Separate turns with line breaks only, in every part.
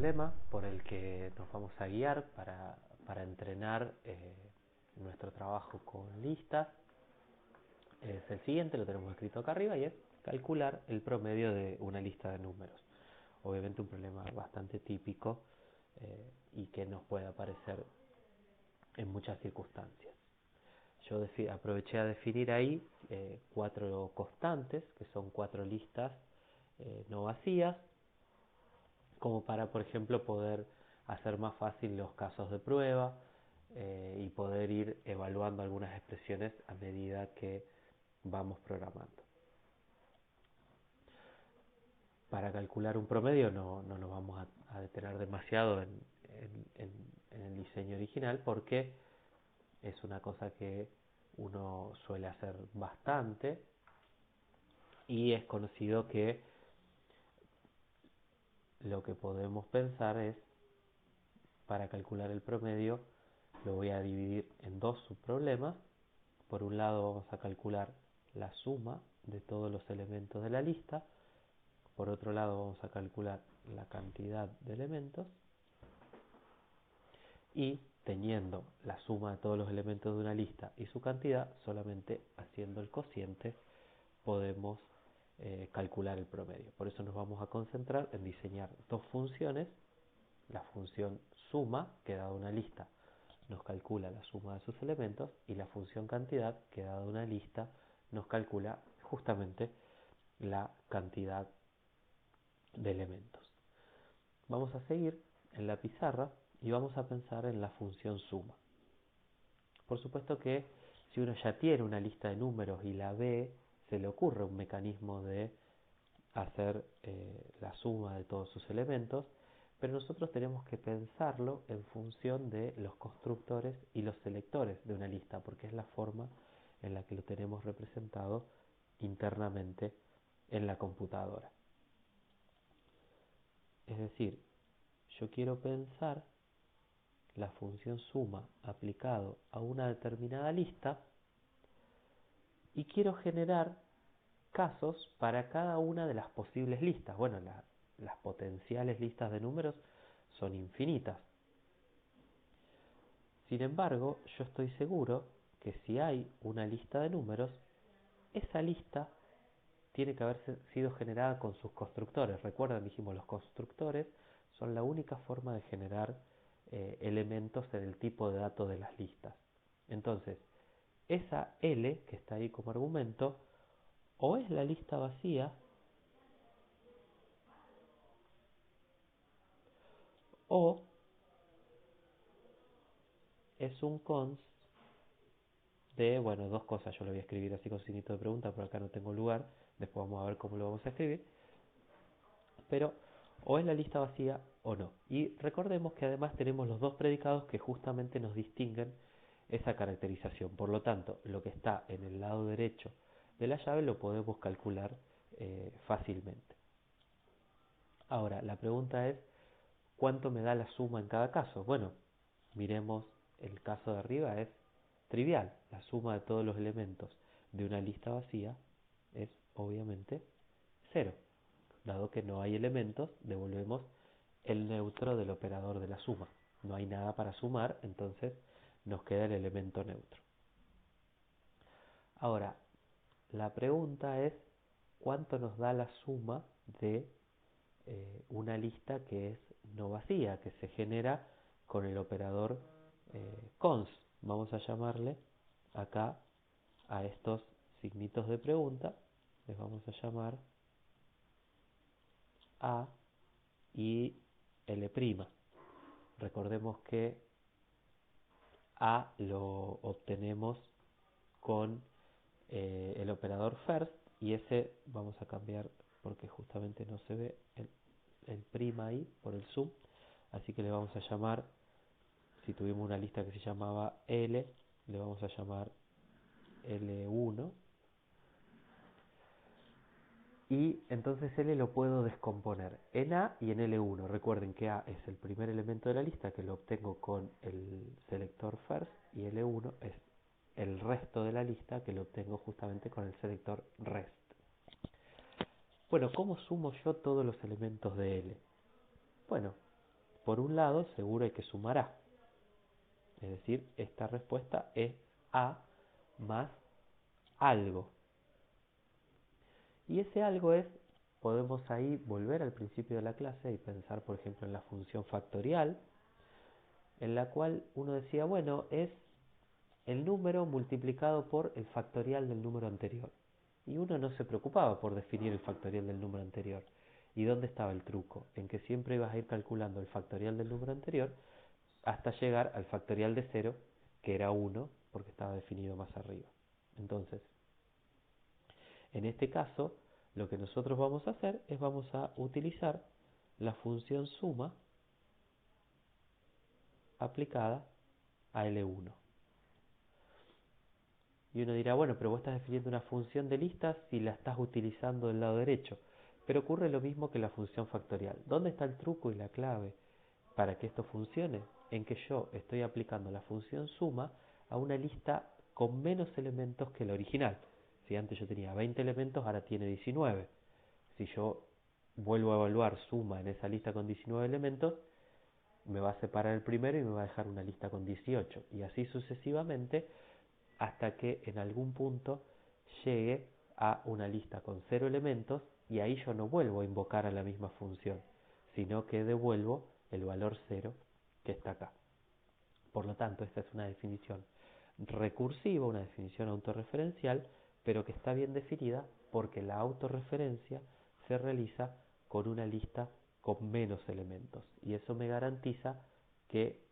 problema por el que nos vamos a guiar para entrenar nuestro trabajo con listas es el siguiente, lo tenemos escrito acá arriba, y es calcular el promedio de una lista de números. Obviamente un problema bastante típico y que nos puede aparecer en muchas circunstancias. Yo aproveché a definir ahí 4 constantes, que son 4 listas no vacías, como para, por ejemplo, poder hacer más fácil los casos de prueba y poder ir evaluando algunas expresiones a medida que vamos programando. Para calcular un promedio no nos vamos a detener demasiado en el diseño original, porque es una cosa que uno suele hacer bastante y es conocido que lo que podemos pensar es, para calcular el promedio, lo voy a dividir en 2 subproblemas. Por un lado vamos a calcular la suma de todos los elementos de la lista. Por otro lado vamos a calcular la cantidad de elementos. Y teniendo la suma de todos los elementos de una lista y su cantidad, solamente haciendo el cociente podemos calcular el promedio. Por eso nos vamos a concentrar en diseñar 2 funciones. La función suma, que dada una lista nos calcula la suma de sus elementos, y la función cantidad, que dada una lista nos calcula justamente la cantidad de elementos. Vamos a seguir en la pizarra y vamos a pensar en la función suma. Por supuesto que si uno ya tiene una lista de números y la ve, se le ocurre un mecanismo de hacer la suma de todos sus elementos, pero nosotros tenemos que pensarlo en función de los constructores y los selectores de una lista, porque es la forma en la que lo tenemos representado internamente en la computadora. Es decir, yo quiero pensar la función suma aplicado a una determinada lista y quiero generar casos para cada una de las posibles listas. Bueno, las potenciales listas de números son infinitas. Sin embargo, yo estoy seguro que si hay una lista de números, esa lista tiene que haber sido generada con sus constructores. Recuerdan, dijimos, los constructores son la única forma de generar elementos en el tipo de datos de las listas. Entonces, esa L que está ahí como argumento, o es la lista vacía, o es un const de, bueno, 2 cosas. Yo lo voy a escribir así con signito de pregunta, pero acá no tengo lugar. Después vamos a ver cómo lo vamos a escribir. Pero o es la lista vacía o no. Y recordemos que además tenemos los 2 predicados que justamente nos distinguen esa caracterización. Por lo tanto, lo que está en el lado derecho de la llave lo podemos calcular fácilmente. Ahora, la pregunta es, ¿cuánto me da la suma en cada caso? Bueno, miremos el caso de arriba, es trivial. La suma de todos los elementos de una lista vacía es obviamente 0. Dado que no hay elementos, devolvemos el neutro del operador de la suma. No hay nada para sumar, entonces nos queda el elemento neutro. Ahora, la pregunta es, ¿cuánto nos da la suma de una lista que es no vacía, que se genera con el operador const? Vamos a llamarle acá a estos signitos de pregunta, les vamos a llamar A y L'. Recordemos que A lo obtenemos con el operador first, y ese vamos a cambiar porque justamente no se ve el prima ahí por el sum, así que le vamos a llamar, si tuvimos una lista que se llamaba L, le vamos a llamar L1. Y entonces L lo puedo descomponer en A y en L1. Recuerden que A es el primer elemento de la lista, que lo obtengo con el selector first, y L1 es el resto de la lista, que lo obtengo justamente con el selector rest. Bueno, ¿cómo sumo yo todos los elementos de L? Bueno, por un lado seguro hay que sumar A. Es decir, esta respuesta es A más algo. Y ese algo es, podemos ahí volver al principio de la clase y pensar, por ejemplo, en la función factorial, en la cual uno decía, bueno, es el número multiplicado por el factorial del número anterior. Y uno no se preocupaba por definir el factorial del número anterior. ¿Y dónde estaba el truco? En que siempre ibas a ir calculando el factorial del número anterior hasta llegar al factorial de 0, que era 1, porque estaba definido más arriba. Entonces, en este caso, lo que nosotros vamos a hacer es vamos a utilizar la función suma aplicada a L1. Y uno dirá, bueno, pero vos estás definiendo una función de listas si la estás utilizando del lado derecho. Pero ocurre lo mismo que la función factorial. ¿Dónde está el truco y la clave para que esto funcione? En que yo estoy aplicando la función suma a una lista con menos elementos que la original. Si antes yo tenía 20 elementos, ahora tiene 19. Si yo vuelvo a evaluar suma en esa lista con 19 elementos, me va a separar el primero y me va a dejar una lista con 18. Y así sucesivamente hasta que en algún punto llegue a una lista con 0 elementos y ahí yo no vuelvo a invocar a la misma función, sino que devuelvo el valor 0 que está acá. Por lo tanto, esta es una definición recursiva, una definición autorreferencial, pero que está bien definida porque la autorreferencia se realiza con una lista con menos elementos. Y eso me garantiza que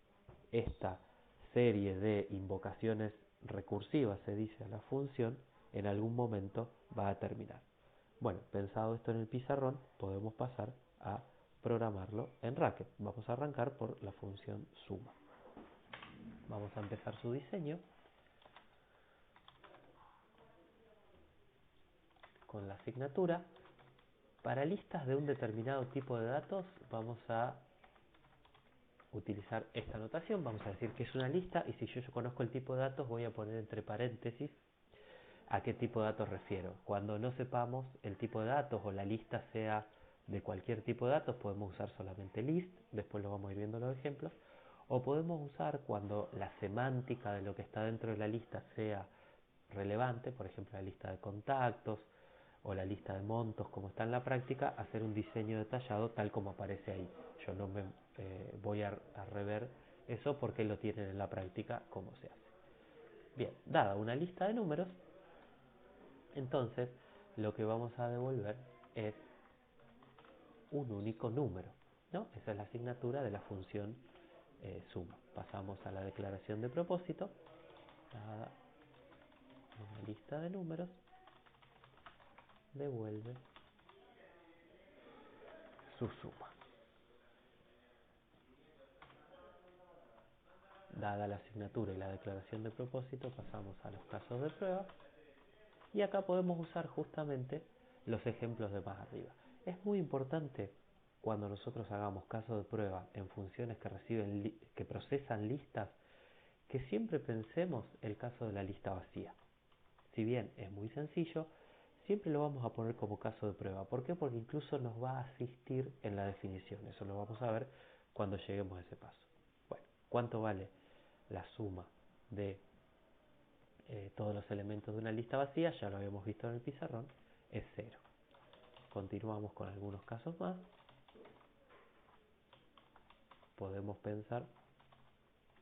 esta serie de invocaciones recursivas, se dice a la función, en algún momento va a terminar. Bueno, pensado esto en el pizarrón, podemos pasar a programarlo en Racket. Vamos a arrancar por la función suma. Vamos a empezar su diseño con la asignatura. Para listas de un determinado tipo de datos vamos a utilizar esta notación. Vamos a decir que es una lista y si yo conozco el tipo de datos voy a poner entre paréntesis a qué tipo de datos refiero. Cuando no sepamos el tipo de datos o la lista sea de cualquier tipo de datos, podemos usar solamente list, después lo vamos a ir viendo los ejemplos, o podemos usar cuando la semántica de lo que está dentro de la lista sea relevante, por ejemplo la lista de contactos o la lista de montos como está en la práctica, hacer un diseño detallado tal como aparece ahí. Yo no me voy a rever eso porque lo tienen en la práctica como se hace. Bien, dada una lista de números, entonces lo que vamos a devolver es un único número, ¿no? Esa es la asignatura de la función suma. Pasamos a la declaración de propósito, dada una lista de números, devuelve su suma. Dada la asignatura y la declaración de propósito, pasamos a los casos de prueba y acá podemos usar justamente los ejemplos de más arriba. Es muy importante cuando nosotros hagamos casos de prueba en funciones que procesan listas, que siempre pensemos el caso de la lista vacía. Si bien es muy sencillo, siempre lo vamos a poner como caso de prueba. ¿Por qué? Porque incluso nos va a asistir en la definición. Eso lo vamos a ver cuando lleguemos a ese paso. Bueno, ¿cuánto vale la suma de todos los elementos de una lista vacía? Ya lo habíamos visto en el pizarrón, es 0. Continuamos con algunos casos más. Podemos pensar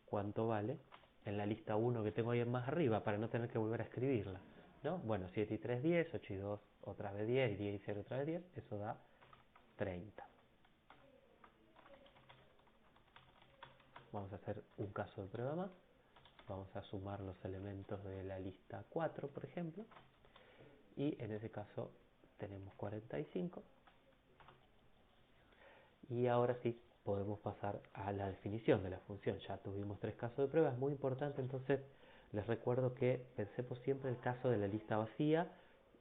cuánto vale en la lista 1 que tengo ahí más arriba para no tener que volver a escribirla, ¿no? Bueno, 7 y 3, 10, 8 y 2, otra vez 10, y 10 y 0, otra vez 10, eso da 30. Vamos a hacer un caso de prueba más. Vamos a sumar los elementos de la lista 4, por ejemplo, y en ese caso tenemos 45. Y ahora sí, podemos pasar a la definición de la función. Ya tuvimos 3 casos de prueba, es muy importante, entonces les recuerdo que pensemos siempre el caso de la lista vacía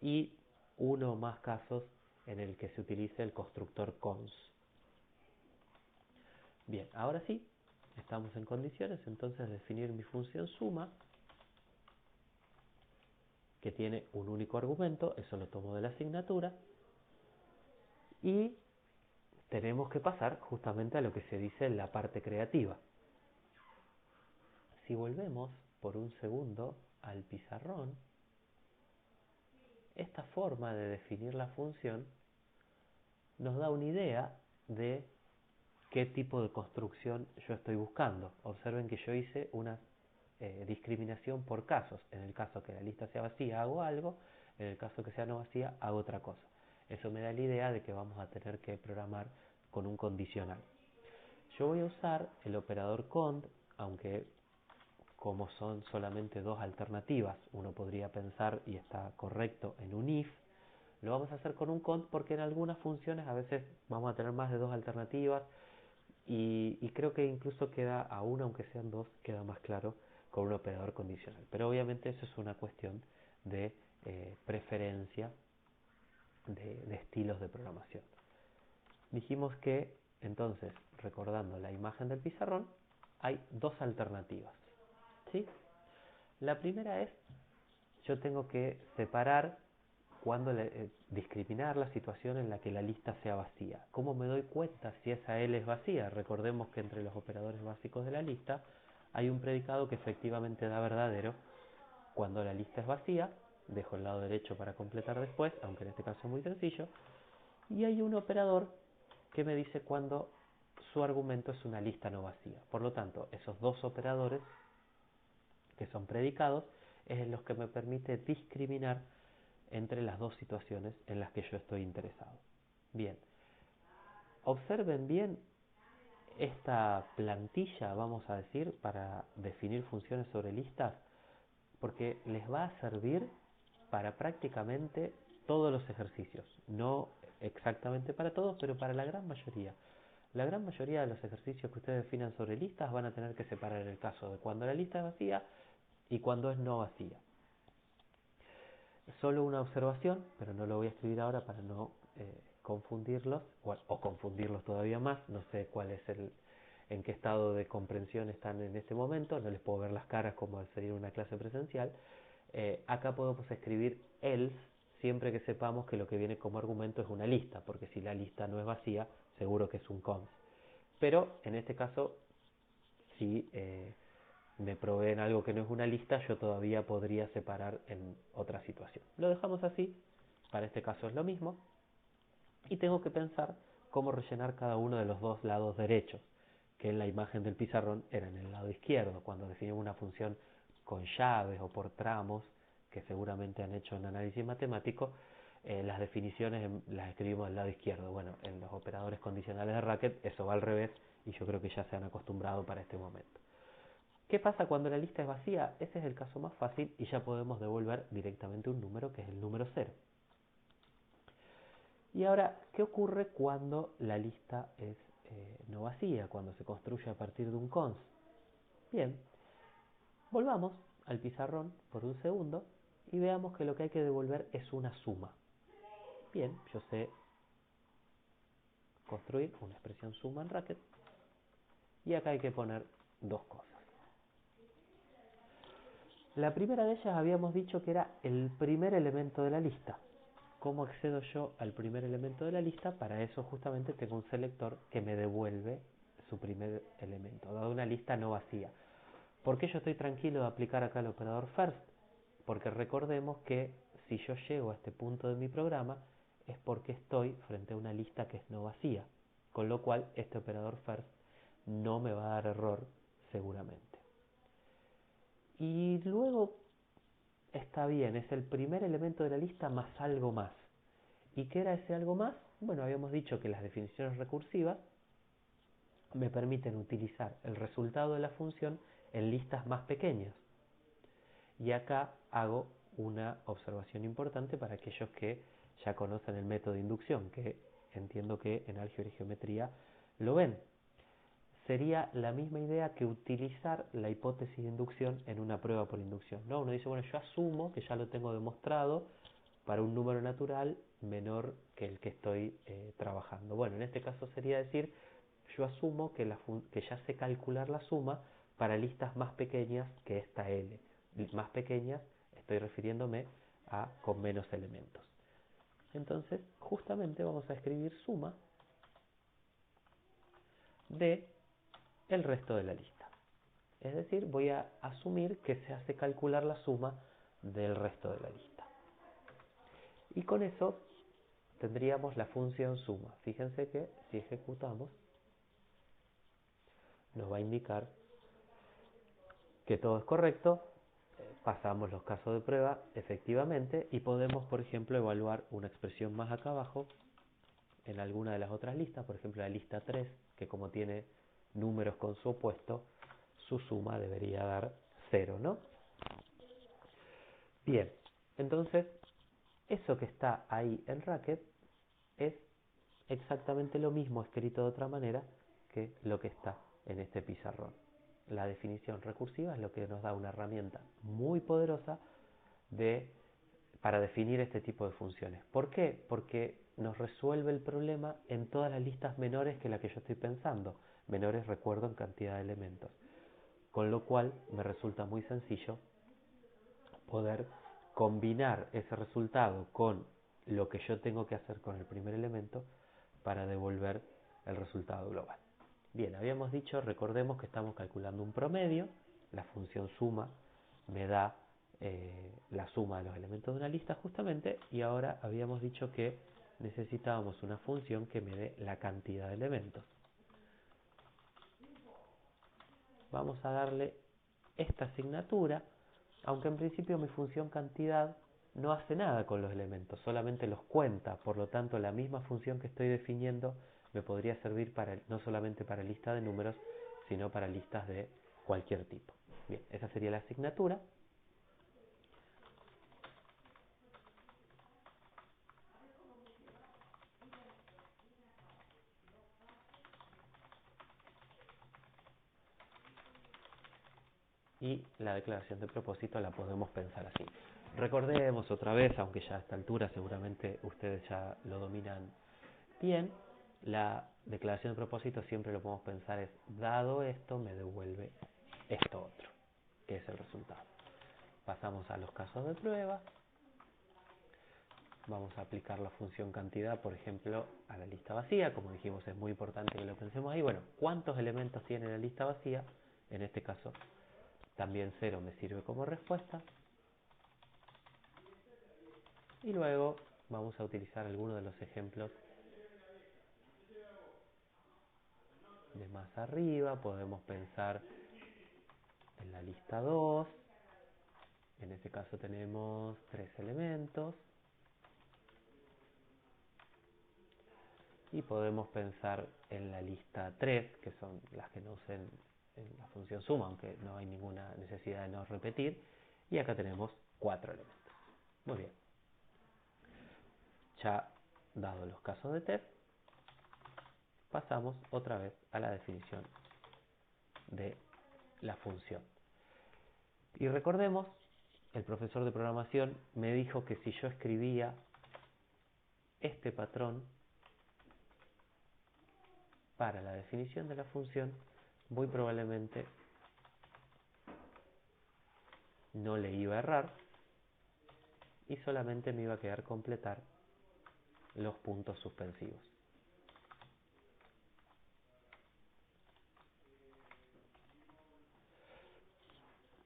y uno o más casos en el que se utilice el constructor cons. Bien, ahora sí, estamos en condiciones entonces de definir mi función suma, que tiene un único argumento, eso lo tomo de la asignatura, y tenemos que pasar justamente a lo que se dice en la parte creativa. Si volvemos por un segundo al pizarrón, esta forma de definir la función nos da una idea de qué tipo de construcción yo estoy buscando. Observen que yo hice una discriminación por casos. En el caso que la lista sea vacía hago algo, en el caso que sea no vacía hago otra cosa. Eso me da la idea de que vamos a tener que programar con un condicional. Yo voy a usar el operador cond, aunque como son solamente dos alternativas, uno podría pensar, y está correcto, en un if. Lo vamos a hacer con un cont porque en algunas funciones a veces vamos a tener más de dos alternativas y creo que incluso queda aún, aunque sean dos, queda más claro con un operador condicional. Pero obviamente eso es una cuestión de preferencia de estilos de programación. Dijimos que, entonces, recordando la imagen del pizarrón, hay dos alternativas, ¿sí? La primera es, yo tengo que separar discriminar la situación en la que la lista sea vacía. ¿Cómo me doy cuenta si esa L es vacía? Recordemos que entre los operadores básicos de la lista hay un predicado que efectivamente da verdadero cuando la lista es vacía. Dejo el lado derecho para completar después, aunque en este caso es muy sencillo. Y hay un operador que me dice cuando su argumento es una lista no vacía. Por lo tanto, esos dos operadores que son predicados es los que me permite discriminar entre las dos situaciones en las que yo estoy interesado. Bien, observen bien esta plantilla, vamos a decir, para definir funciones sobre listas, porque les va a servir para prácticamente todos los ejercicios. No exactamente para todos, pero para la gran mayoría. La gran mayoría de los ejercicios que ustedes definan sobre listas van a tener que separar el caso de cuando la lista es vacía y cuando es no vacía. Solo una observación, pero no lo voy a escribir ahora para no confundirlos, o confundirlos todavía más. No sé en qué estado de comprensión están en este momento, no les puedo ver las caras como sería una clase presencial. Acá podemos escribir else siempre que sepamos que lo que viene como argumento es una lista, porque si la lista no es vacía, seguro que es un const. Pero en este caso, si me proveen algo que no es una lista, yo todavía podría separar en otra situación. Lo dejamos así, para este caso es lo mismo, y tengo que pensar cómo rellenar cada uno de los dos lados derechos, que en la imagen del pizarrón era en el lado izquierdo, cuando definimos una función con llaves o por tramos, que seguramente han hecho en análisis matemático, las definiciones las escribimos del lado izquierdo. Bueno, en los operadores condicionales de Racket eso va al revés, y yo creo que ya se han acostumbrado para este momento. ¿Qué pasa cuando la lista es vacía? Ese es el caso más fácil y ya podemos devolver directamente un número que es el número 0. Y ahora, ¿qué ocurre cuando la lista es no vacía? Cuando se construye a partir de un const. Bien, volvamos al pizarrón por un segundo y veamos que lo que hay que devolver es una suma. Bien, yo sé construir una expresión suma en Racket y acá hay que poner dos cosas. La primera de ellas habíamos dicho que era el primer elemento de la lista. ¿Cómo accedo yo al primer elemento de la lista? Para eso justamente tengo un selector que me devuelve su primer elemento, dado una lista no vacía. ¿Por qué yo estoy tranquilo de aplicar acá el operador first? Porque recordemos que si yo llego a este punto de mi programa es porque estoy frente a una lista que es no vacía, con lo cual este operador first no me va a dar error seguramente. Y luego está bien, es el primer elemento de la lista más algo más. ¿Y qué era ese algo más? Bueno, habíamos dicho que las definiciones recursivas me permiten utilizar el resultado de la función en listas más pequeñas. Y acá hago una observación importante para aquellos que ya conocen el método de inducción, que entiendo que en álgebra y geometría lo ven. Sería la misma idea que utilizar la hipótesis de inducción en una prueba por inducción, ¿no? Uno dice, bueno, yo asumo que ya lo tengo demostrado para un número natural menor que el que estoy trabajando. Bueno, en este caso sería decir, yo asumo que ya sé calcular la suma para listas más pequeñas que esta L. Más pequeñas, estoy refiriéndome a con menos elementos. Entonces, justamente vamos a escribir suma de el resto de la lista. Es decir, voy a asumir que se hace calcular la suma del resto de la lista. Y con eso tendríamos la función suma. Fíjense que si ejecutamos, nos va a indicar que todo es correcto. Pasamos los casos de prueba efectivamente y podemos, por ejemplo, evaluar una expresión más acá abajo en alguna de las otras listas, por ejemplo la lista 3, que como tiene números con su opuesto, su suma debería dar 0, ¿no? Bien, entonces eso que está ahí en Racket es exactamente lo mismo escrito de otra manera que lo que está en este pizarrón. La definición recursiva es lo que nos da una herramienta muy poderosa para definir este tipo de funciones. ¿Por qué? Porque nos resuelve el problema en todas las listas menores que la que yo estoy pensando. Menores, recuerdo, en cantidad de elementos. Con lo cual me resulta muy sencillo poder combinar ese resultado con lo que yo tengo que hacer con el primer elemento para devolver el resultado global. Bien, habíamos dicho, recordemos que estamos calculando un promedio, la función suma me da la suma de los elementos de una lista justamente, y ahora habíamos dicho que necesitábamos una función que me dé la cantidad de elementos. Vamos a darle esta asignatura, aunque en principio mi función cantidad no hace nada con los elementos, solamente los cuenta, por lo tanto la misma función que estoy definiendo me podría servir no solamente para listas de números, sino para listas de cualquier tipo. Bien, esa sería la asignatura. Y la declaración de propósito la podemos pensar así. Recordemos otra vez, aunque ya a esta altura seguramente ustedes ya lo dominan bien, la declaración de propósito siempre lo podemos pensar es, dado esto, me devuelve esto otro, que es el resultado. Pasamos a los casos de prueba. Vamos a aplicar la función cantidad, por ejemplo, a la lista vacía. Como dijimos, es muy importante que lo pensemos ahí. Bueno, ¿cuántos elementos tiene la lista vacía? En este caso, también 0 me sirve como respuesta. Y luego vamos a utilizar algunos de los ejemplos de más arriba. Podemos pensar en la lista 2. En este caso tenemos 3 elementos. Y podemos pensar en la lista 3, que son las que no usen en la función suma, aunque no hay ninguna necesidad de no repetir. Y acá tenemos 4 elementos. Muy bien. Ya dado los casos de test, pasamos otra vez a la definición de la función. Y recordemos, el profesor de programación me dijo que si yo escribía este patrón para la definición de la función, muy probablemente no le iba a errar y solamente me iba a quedar completar los puntos suspensivos.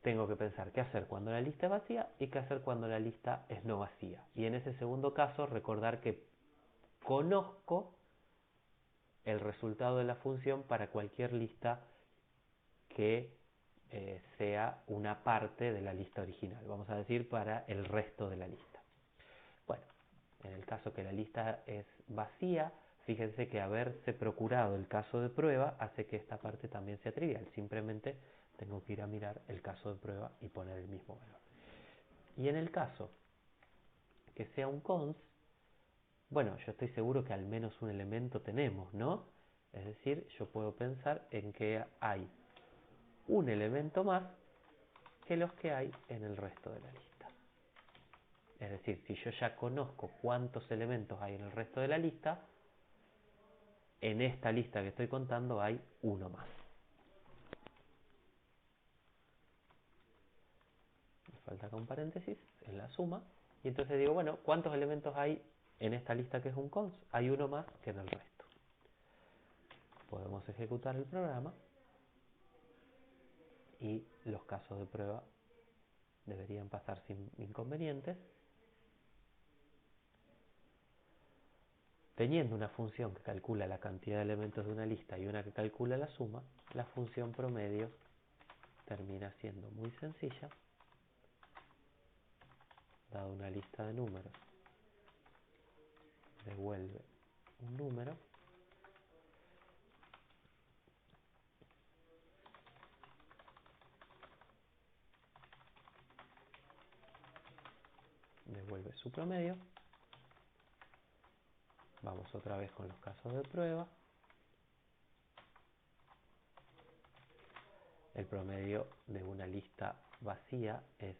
Tengo que pensar qué hacer cuando la lista es vacía y qué hacer cuando la lista es no vacía. Y en ese segundo caso, recordar que conozco el resultado de la función para cualquier lista que sea una parte de la lista original. Vamos a decir para el resto de la lista. Bueno, en el caso que la lista es vacía, fíjense que haberse procurado el caso de prueba hace que esta parte también sea trivial. Simplemente tengo que ir a mirar el caso de prueba y poner el mismo valor. Y en el caso que sea un cons, bueno, yo estoy seguro que al menos un elemento tenemos, ¿no? Es decir, yo puedo pensar en que hay un elemento más que los que hay en el resto de la lista. Es decir, si yo ya conozco cuántos elementos hay en el resto de la lista, en esta lista que estoy contando hay uno más. Me falta acá un paréntesis en la suma. Y entonces digo, bueno, ¿cuántos elementos hay en esta lista que es un cons? Hay uno más que en el resto. podemos ejecutar el programa y los casos de prueba deberían pasar sin inconvenientes. Teniendo una función que calcula la cantidad de elementos de una lista y una que calcula la suma, la función promedio termina siendo muy sencilla. Dado una lista de números, devuelve un número. Devuelve su promedio. Vamos otra vez con los casos de prueba. El promedio de una lista vacía es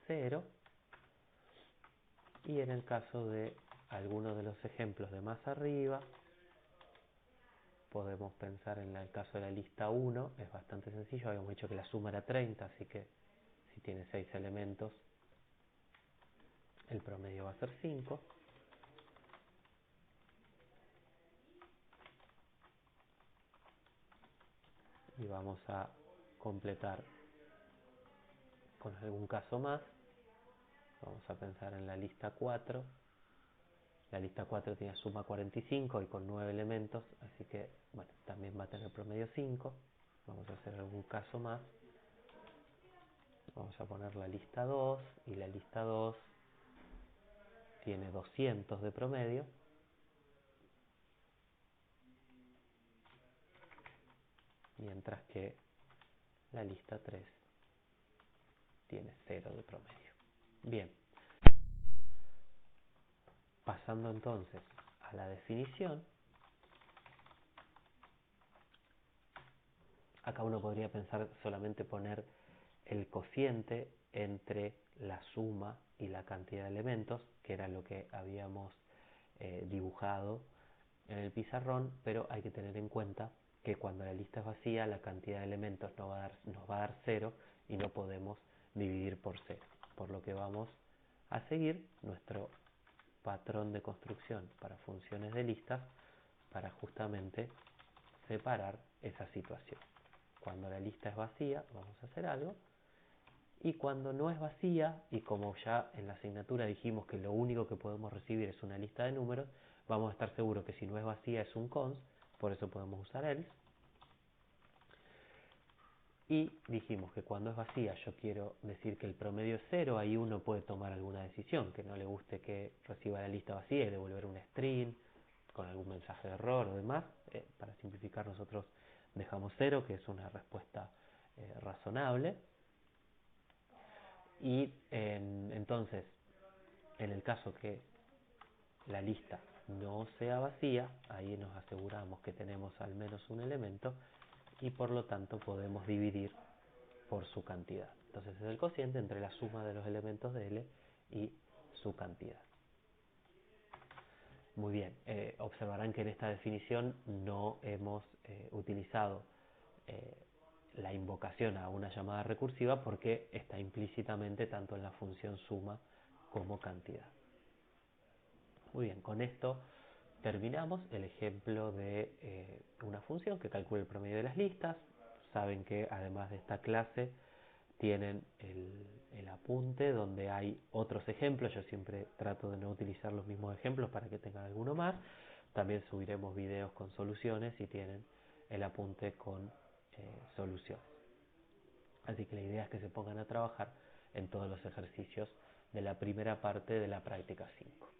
0. Y en el caso de algunos de los ejemplos de más arriba, podemos pensar en el caso de la lista 1, es bastante sencillo, habíamos dicho que la suma era 30, así que si tiene 6 elementos, el promedio va a ser 5. Y vamos a completar con algún caso más. Vamos a pensar en la lista 4. La lista 4 tiene suma 45 y con 9 elementos, así que bueno, también va a tener promedio 5. Vamos a hacer algún caso más. Vamos a poner la lista 2 y la lista 2 tiene 200 de promedio. Mientras que la lista 3 tiene 0 de promedio. Bien, pasando entonces a la definición, acá uno podría pensar solamente poner el cociente entre la suma y la cantidad de elementos, que era lo que habíamos dibujado en el pizarrón, pero hay que tener en cuenta que cuando la lista es vacía, la cantidad de elementos nos va a dar 0 y no podemos dividir por 0. Por lo que vamos a seguir nuestro patrón de construcción para funciones de listas para justamente separar esa situación. Cuando la lista es vacía, vamos a hacer algo. Y cuando no es vacía, y como ya en la asignatura dijimos que lo único que podemos recibir es una lista de números, vamos a estar seguros que si no es vacía es un const, por eso podemos usar else. Y dijimos que cuando es vacía yo quiero decir que el promedio es 0, ahí uno puede tomar alguna decisión, que no le guste que reciba la lista vacía y devolver un string con algún mensaje de error o demás. Para simplificar nosotros dejamos 0, que es una respuesta razonable. Y entonces, en el caso que la lista no sea vacía, ahí nos aseguramos que tenemos al menos un elemento y por lo tanto podemos dividir por su cantidad. Entonces es el cociente entre la suma de los elementos de L y su cantidad. Muy bien, observarán que en esta definición no hemos utilizado la invocación a una llamada recursiva porque está implícitamente tanto en la función suma como cantidad. Muy bien, con esto terminamos el ejemplo de una función que calcula el promedio de las listas. Saben que además de esta clase tienen el apunte donde hay otros ejemplos. Yo siempre trato de no utilizar los mismos ejemplos para que tengan alguno más. También subiremos videos con soluciones y tienen el apunte con soluciones. Así que la idea es que se pongan a trabajar en todos los ejercicios de la primera parte de la práctica 5.